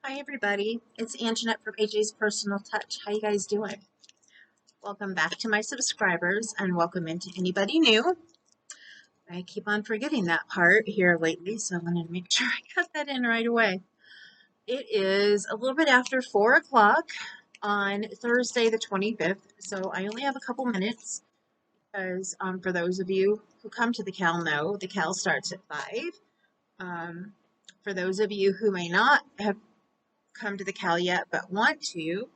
Hi everybody, it's Anjanette from AJ's Personal Touch. How you guys doing? Welcome back to my subscribers and welcome into anybody new. I keep on forgetting that part here lately, so I wanted to make sure I got that in right away. It is a little bit after 4 o'clock on Thursday the 25th, so I only have a couple minutes because for those of you who come to the Cal know, the Cal starts at 5. For those of you who may not have come to the Cal yet but want to,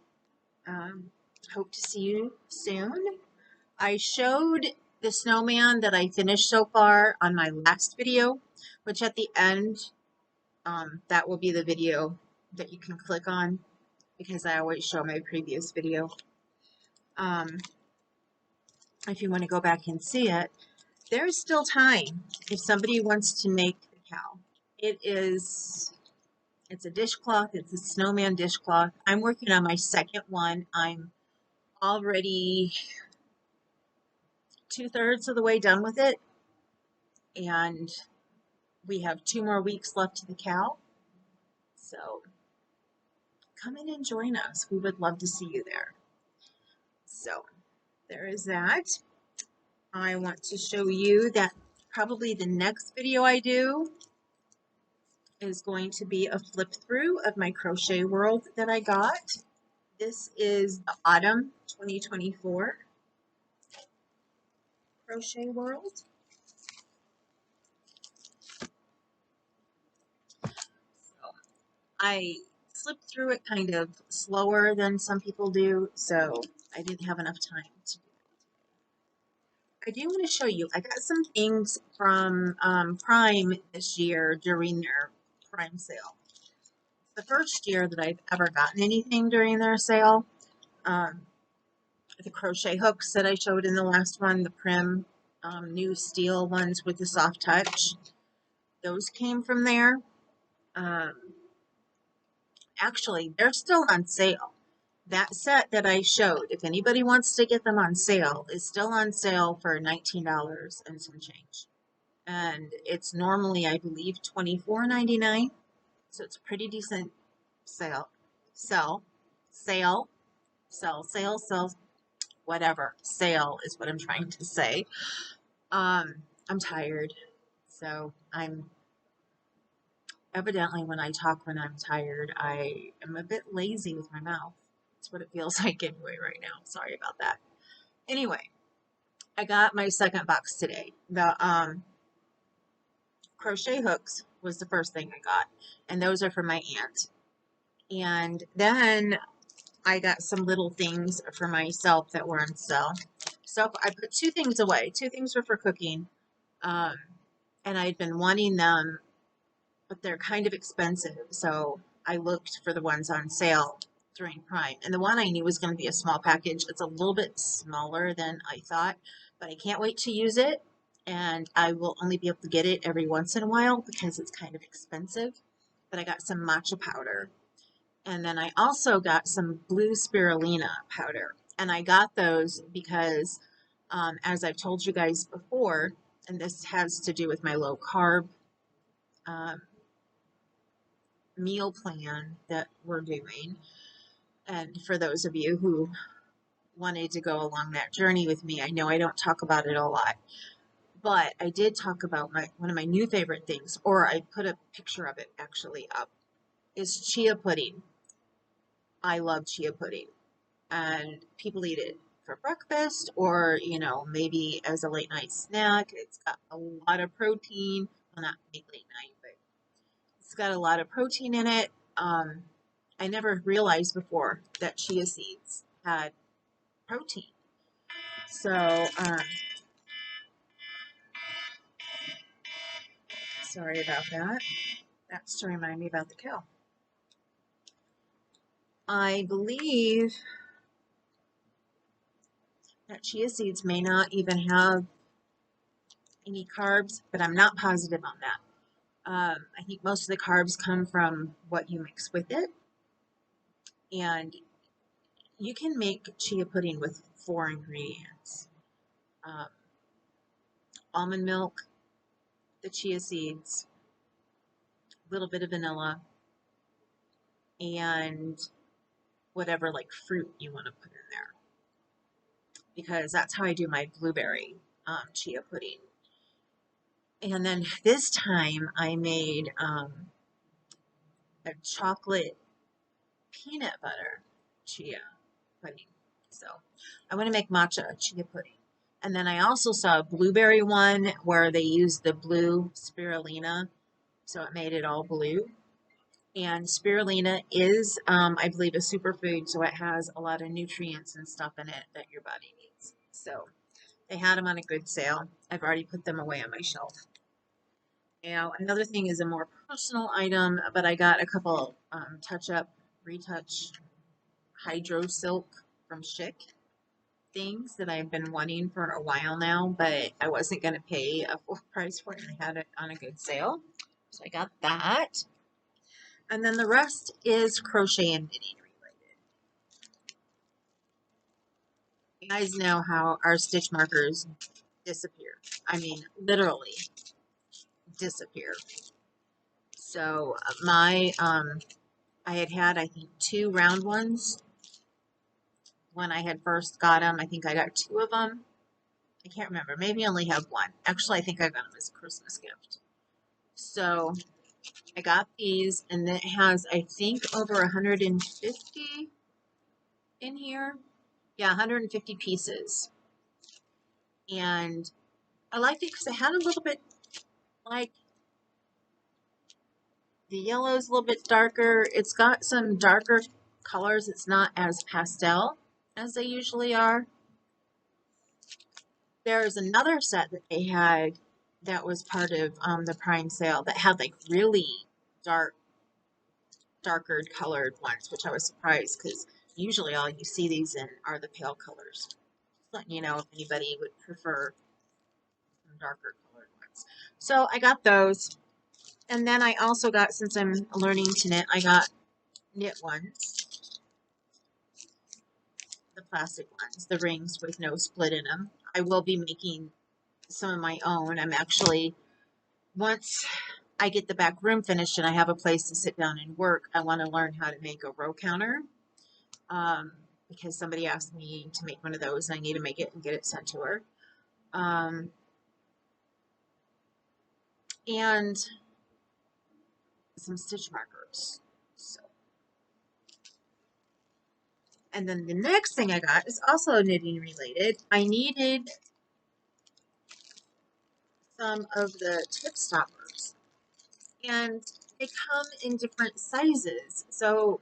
hope to see you soon. I showed the snowman that I finished so far on my last video, which at the end, that will be the video that you can click on because I always show my previous video. If you want to go back and see it, there's still time if somebody wants to make the cow. It's a dishcloth. It's a snowman dishcloth. I'm working on my second one. I'm already 2/3 of the way done with it, and we have 2 more weeks left to the cow. So come in and join us. We would love to see you there. So there is that. I want to show you that probably the next video I do is going to be a flip through of my crochet world that I got. This is the autumn 2024 crochet world. So I flipped through it kind of slower than some people do, so I didn't have enough time to do it. I do want to show you, I got some things from Prime this year during their Prime sale. The first year that I've ever gotten anything during their sale. The crochet hooks that I showed in the last one, the Prim new steel ones with the soft touch, those came from there. Actually, they're still on sale. That set that I showed, if anybody wants to get them on sale, is still on sale for $19 and some change. And it's normally, I believe, $24.99. So it's a pretty decent sale. Sale, whatever. Sale is what I'm trying to say. I'm tired. So evidently when I talk when I'm tired, I am a bit lazy with my mouth. That's what it feels like anyway right now. Sorry about that. Anyway, I got my second box today. The crochet hooks was the first thing I got, and those are for my aunt. And then I got some little things for myself that were on sale. So I put 2 things away. 2 things were for cooking, and I'd been wanting them, but they're kind of expensive. So I looked for the ones on sale during Prime, and the one I knew was going to be a small package. It's a little bit smaller than I thought, but I can't wait to use it, and I will only be able to get it every once in a while because it's kind of expensive. But I got some matcha powder, and then I also got some blue spirulina powder, and I got those because as I've told you guys before, and this has to do with my low carb meal plan that we're doing. And for those of you who wanted to go along that journey with me, I know I don't talk about it a lot, but I did talk about one of my new favorite things, or I put a picture of it actually up, is chia pudding. I love chia pudding, and people eat it for breakfast or, maybe as a late night snack. It's got a lot of protein. Well, not late night, but it's got a lot of protein in it. I never realized before that chia seeds had protein. So, sorry about that. That's to remind me about the cow. I believe that chia seeds may not even have any carbs, but I'm not positive on that. I think most of the carbs come from what you mix with it. And you can make chia pudding with 4 ingredients. Almond milk, the chia seeds, a little bit of vanilla, and whatever like fruit you want to put in there, because that's how I do my blueberry chia pudding. And then this time I made a chocolate peanut butter chia pudding. So I want to make matcha chia pudding. And then I also saw a blueberry one where they used the blue spirulina, so it made it all blue. And spirulina is, I believe, a superfood, so it has a lot of nutrients and stuff in it that your body needs. So they had them on a good sale. I've already put them away on my shelf. Now, another thing is a more personal item, but I got a couple touch-up, retouch hydro silk from Chic things that I've been wanting for a while now, but I wasn't going to pay a full price for it, and I had it on a good sale. So I got that. And then the rest is crochet and knitting related. You guys know how our stitch markers disappear. I mean, literally disappear. So my, I had, I think, 2 round ones when I had first got them. I think I got 2 of them. I can't remember. Maybe I only have 1. Actually, I think I got them as a Christmas gift. So I got these, and it has, I think, over 150 in here. Yeah, 150 pieces. And I liked it because it had a little bit, like, the yellow is a little bit darker. It's got some darker colors. It's not as pastel as they usually are. There's another set that they had that was part of the Prime sale that had like really darker colored ones, which I was surprised because usually all you see these in are the pale colors. Just letting you know if anybody would prefer some darker colored ones. So I got those. And then I also got, since I'm learning to knit, I got knit ones, the plastic ones, the rings with no split in them. I will be making some of my own. I'm actually, once I get the back room finished and I have a place to sit down and work, I want to learn how to make a row counter, because somebody asked me to make one of those and I need to make it and get it sent to her. And some stitch markers. So. And then the next thing I got is also knitting related. I needed some of the tip stoppers, and they come in different sizes. So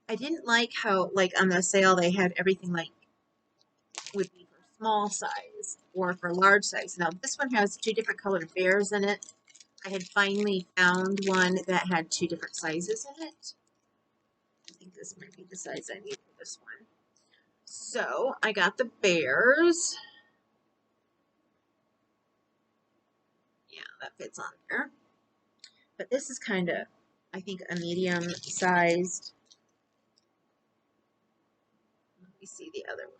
I didn't like how, like, on the sale they had everything like would be for small size or for large size. Now this one has 2 different colored bears in it. I had finally found one that had 2 different sizes in it. I think this might be the size I need for this one. So I got the bears. Yeah, that fits on there. But this is kind of, I think, a medium sized. Let me see the other one.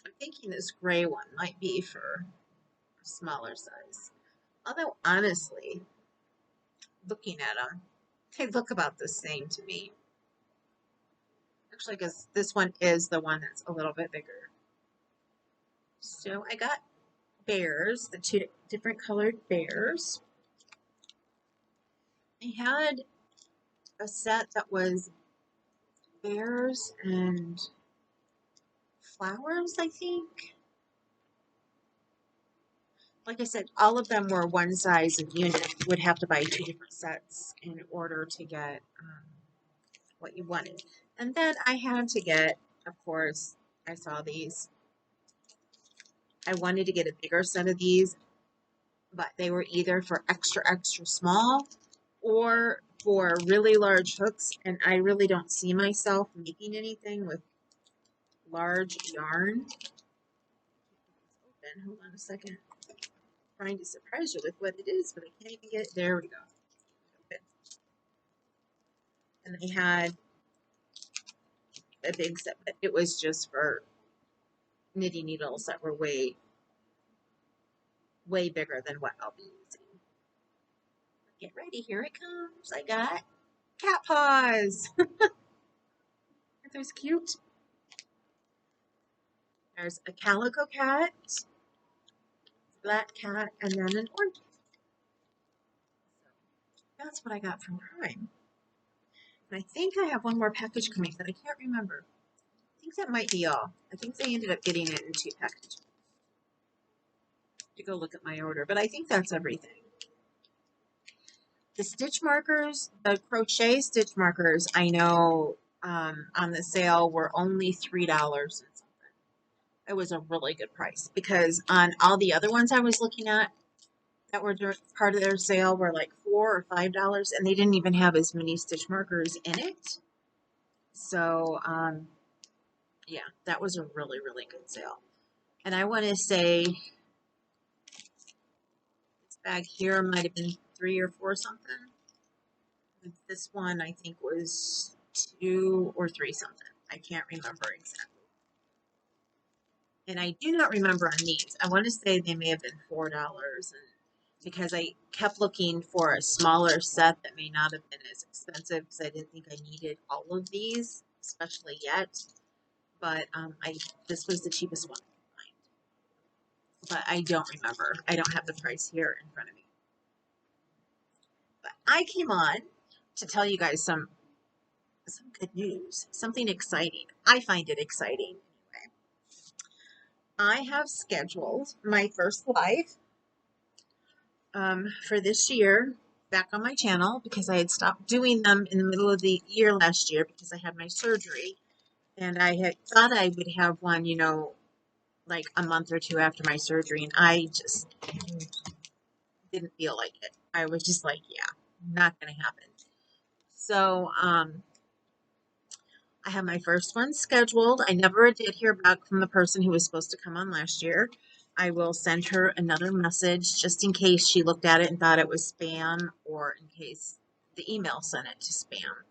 I'm thinking this gray one might be for a smaller size. Although, honestly, looking at them, they look about the same to me. Actually, because this one is the one that's a little bit bigger. So I got bears, the 2 different colored bears. I had a set that was bears and flowers, I think. Like I said, all of them were one size, and you would have to buy 2 different sets in order to get what you wanted. And then I had to get, of course, I saw these. I wanted to get a bigger set of these, but they were either for extra, extra small or for really large hooks, and I really don't see myself making anything with large yarn. Open. Hold on a second. I'm trying to surprise you with what it is, but I can't even get it. There we go. Open. And they had a big set, but it was just for knitting needles that were way, way bigger than what I'll be using. Get ready, here it comes. I got cat paws. Aren't those cute? There's a calico cat, black cat, and then an orange. That's what I got from Prime. And I think I have one more package coming, but I can't remember. I think that might be all. I think they ended up getting it in 2 packages. To go look at my order, but I think that's everything. The stitch markers, the crochet stitch markers, I know on the sale were only $3 and something. It was a really good price because on all the other ones I was looking at that were part of their sale were like $4 or $5, and they didn't even have as many stitch markers in it. So yeah, that was a really, really good sale. And I want to say this bag here might have been 3 or 4 something. This one I think was 2 or 3 something. I can't remember exactly. And I do not remember on these. I want to say they may have been $4, and because I kept looking for a smaller set that may not have been as expensive because I didn't think I needed all of these, especially yet. But this was the cheapest one I could find. But I don't remember. I don't have the price here in front of me. But I came on to tell you guys some good news, something exciting. I find it exciting anyway. I have scheduled my first live for this year back on my channel because I had stopped doing them in the middle of the year last year because I had my surgery, and I had thought I would have one, you know, like a month or 2 after my surgery, and I just didn't feel like it. I was just like, yeah, not going to happen. So I have my first one scheduled. I never did hear back from the person who was supposed to come on last year. I will send her another message just in case she looked at it and thought it was spam, or in case the email sent it to spam.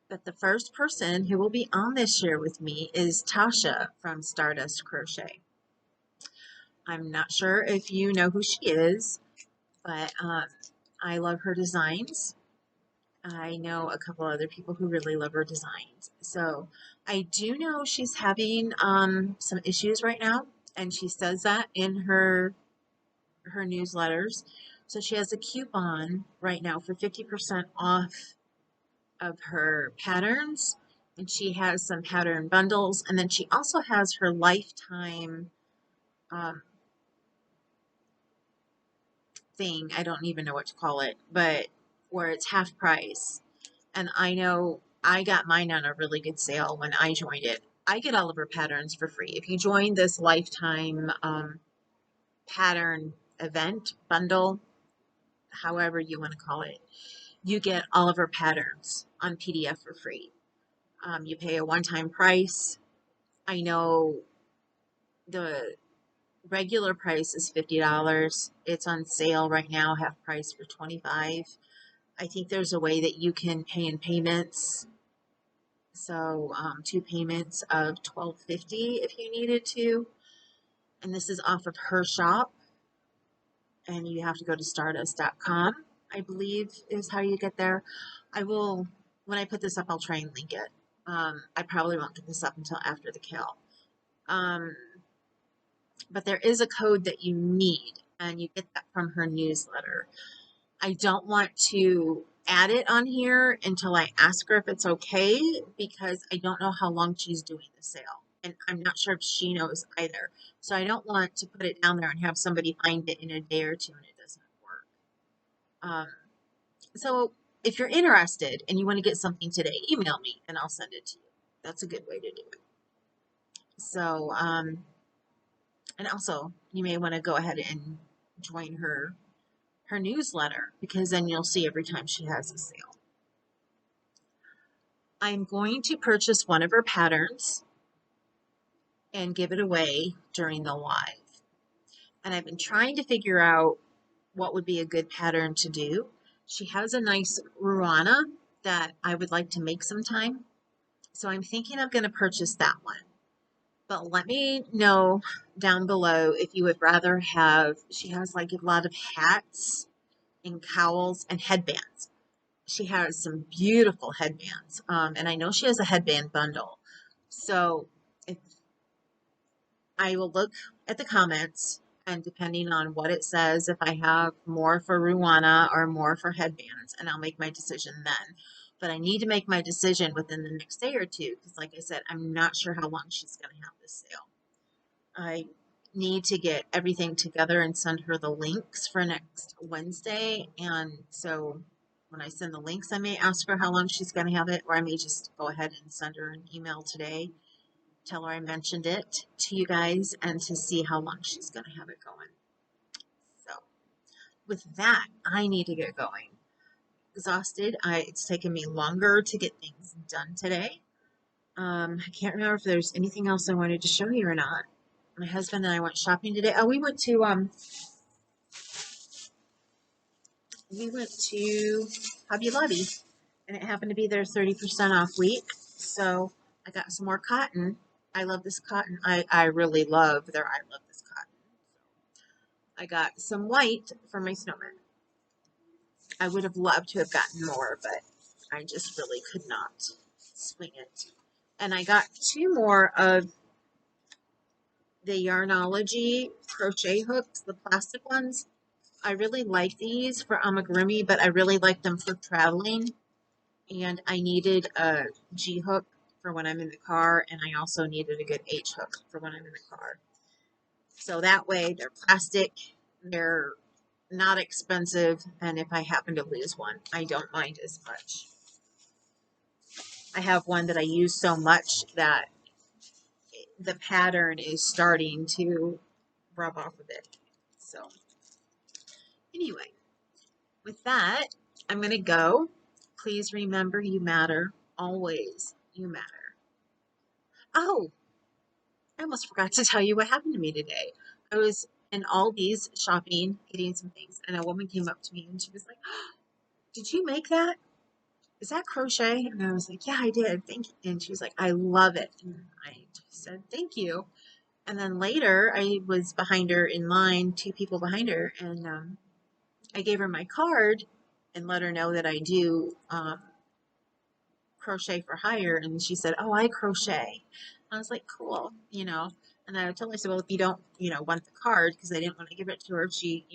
But the first person who will be on this year with me is Tasha from Stardust Crochet. I'm not sure if you know who she is, but I love her designs. I know a couple other people who really love her designs. So I do know she's having some issues right now, and she says that in her newsletters. So she has a coupon right now for 50% off of her patterns, and she has some pattern bundles, and then she also has her lifetime thing. I don't even know what to call it, but where it's half price. And I know I got mine on a really good sale when I joined it. I get all of her patterns for free. If you join this lifetime pattern event bundle, however you want to call it, you get all of her patterns on PDF for free. You pay a one-time price. I know the regular price is $50. It's on sale right now, half price for $25. I think there's a way that you can pay in payments. So 2 payments of $12.50 if you needed to. And this is off of her shop. And you have to go to stardust.com, I believe is how you get there. I will, when I put this up, I'll try and link it. I probably won't get this up until after the kill. But there is a code that you need, and you get that from her newsletter. I don't want to add it on here until I ask her if it's okay, because I don't know how long she's doing the sale, and I'm not sure if she knows either. So I don't want to put it down there and have somebody find it in a day or 2 and it doesn't work. So if you're interested and you want to get something today, email me and I'll send it to you. That's a good way to do it. So and also you may want to go ahead and join her newsletter, because then you'll see every time she has a sale. I'm going to purchase one of her patterns and give it away during the live. And I've been trying to figure out what would be a good pattern to do. She has a nice Ruana that I would like to make sometime. So I'm thinking I'm going to purchase that one. But let me know down below if you would rather have, she has like a lot of hats and cowls and headbands. She has some beautiful headbands. And I know she has a headband bundle. So if I will look at the comments, and depending on what it says, if I have more for Ruana or more for headbands, and I'll make my decision then. But I need to make my decision within the next day or two because, like I said, I'm not sure how long she's going to have this sale. I need to get everything together and send her the links for next Wednesday. And so when I send the links, I may ask her how long she's going to have it, or I may just go ahead and send her an email today, tell her I mentioned it to you guys, and to see how long she's going to have it going. So with that, I need to get going. Exhausted. It's taken me longer to get things done today. I can't remember if there's anything else I wanted to show you or not. My husband and I went shopping today. Oh, we went to Hobby Lobby, and it happened to be their 30% off week. So I got some more cotton. I love this cotton. I really love I love this cotton. I got some white for my snowman. I would have loved to have gotten more, but I just really could not swing it. And I got 2 more of the Yarnology crochet hooks, the plastic ones. I really like these for amigurumi, but I really like them for traveling. And I needed a G hook for when I'm in the car, and I also needed a good H hook for when I'm in the car. So that way they're plastic, they're not expensive, and if I happen to lose one, I don't mind as much. I have one that I use so much that the pattern is starting to rub off of it. So anyway, with that, I'm going to go. Please remember, you matter. Always, you matter. Oh, I almost forgot to tell you what happened to me today. I was in Aldi's shopping, getting some things, and a woman came up to me and she was like, oh, did you make that? Is that crochet? And I was like, yeah, I did. Thank you. And she was like, I love it. And I said, thank you. And then later, I was behind her in line, 2 people behind her, and I gave her my card and let her know that I do crochet for hire. And she said, oh, I crochet. I was like, cool, And I told her, I said, well, if you don't, want the card, because I didn't want to give it to her, she,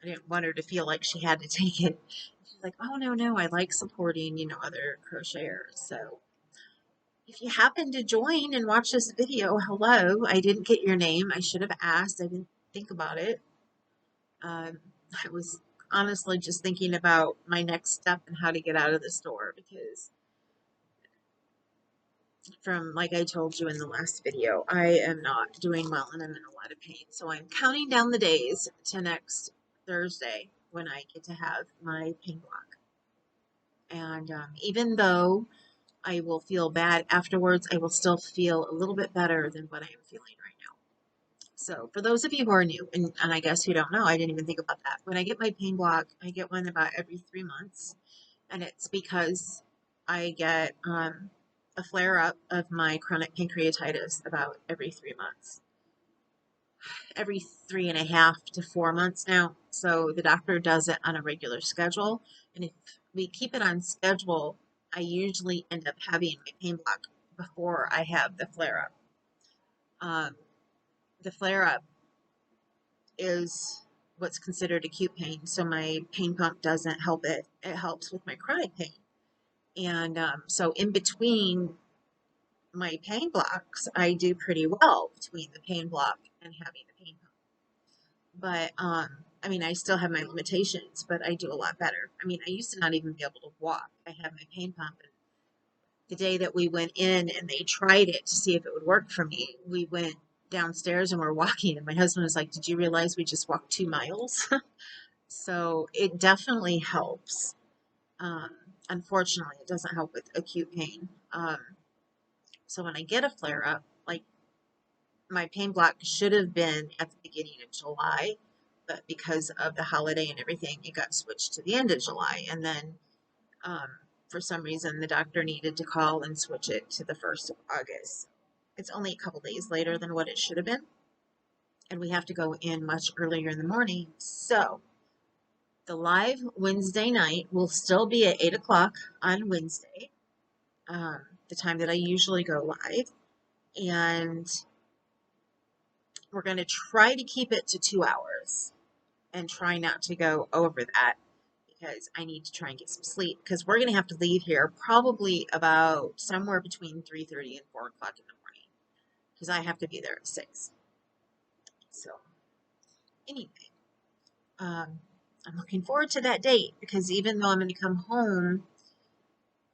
I didn't want her to feel like she had to take it. She's like, oh, no, I like supporting, other crocheters. So if you happen to join and watch this video, hello, I didn't get your name. I should have asked. I didn't think about it. I was honestly just thinking about my next step and how to get out of the store, because from, like I told you in the last video, I am not doing well and I'm in a lot of pain. So I'm counting down the days to next Thursday when I get to have my pain block. And even though I will feel bad afterwards, I will still feel a little bit better than what I am feeling right now. So for those of you who are new, and I guess who don't know, I didn't even think about that. When I get my pain block, I get one about every 3 months. And it's because I get a flare-up of my chronic pancreatitis about every 3 months. Every 3.5 to 4 months now. So the doctor does it on a regular schedule. And if we keep it on schedule, I usually end up having my pain block before I have the flare-up. The flare-up is what's considered acute pain. So my pain pump doesn't help it. It helps with my chronic pain. And so in between my pain blocks, I do pretty well between the pain block and having the pain pump. But I mean, I still have my limitations, but I do a lot better. I mean, I used to not even be able to walk. I had my pain pump, and the day that we went in and they tried it to see if it would work for me, we went downstairs and we're walking, and my husband was like, did you realize we just walked 2 miles? So it definitely helps. Unfortunately, it doesn't help with acute pain. So when I get a flare up, like my pain block should have been at the beginning of July, but because of the holiday and everything, it got switched to the end of July. And then for some reason, the doctor needed to call and switch it to the 1st of August. It's only a couple days later than what it should have been. And we have to go in much earlier in the morning. So the live Wednesday night will still be at 8 o'clock on Wednesday, the time that I usually go live. And we're going to try to keep it to 2 hours and try not to go over that because I need to try and get some sleep because we're going to have to leave here probably about somewhere between 3:30 and 4 o'clock in the morning because I have to be there at 6. So anyway, I'm looking forward to that date because even though I'm going to come home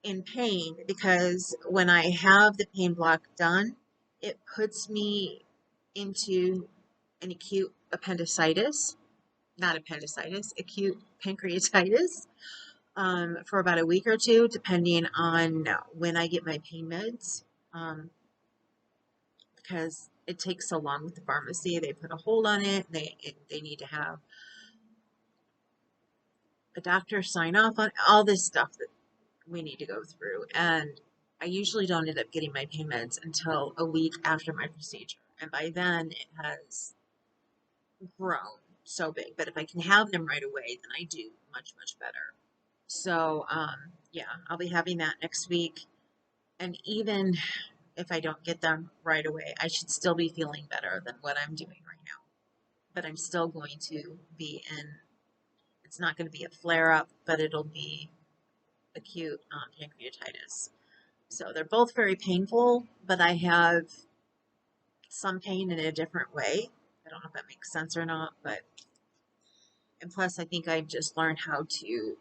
in pain, because when I have the pain block done, it puts me into an acute appendicitis, not appendicitis, acute pancreatitis for about a week or two, depending on when I get my pain meds, because it takes so long with the pharmacy. They put a hold on it. They need to have a doctor sign off on all this stuff that we need to go through. And I usually don't end up getting my pain meds until a week after my procedure. And by then it has grown so big. But if I can have them right away, then I do much, much better. So, yeah, I'll be having that next week. And even if I don't get them right away, I should still be feeling better than what I'm doing right now. But I'm still going to be it's not going to be a flare up, but it'll be acute pancreatitis. So they're both very painful, but I have some pain in a different way. I don't know if that makes sense or not, but, and plus I think I've just learned how to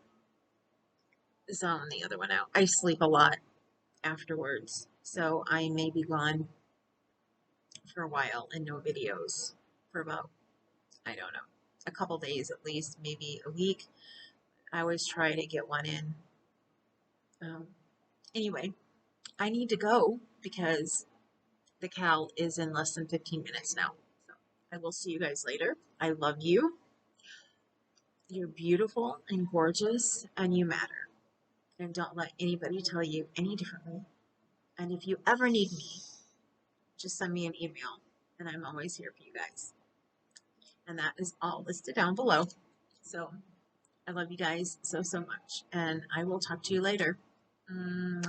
zone the other one out. I sleep a lot afterwards, so I may be gone for a while and no videos for about, I don't know, a couple days at least, maybe a week. I always try to get one in. Anyway, I need to go because the Cal is in less than 15 minutes now. So I will see you guys later. I love you. You're beautiful and gorgeous and you matter. And don't let anybody tell you any differently. And if you ever need me, just send me an email and I'm always here for you guys. And that is all listed down below. So I love you guys so, so much. And I will talk to you later. Mwah.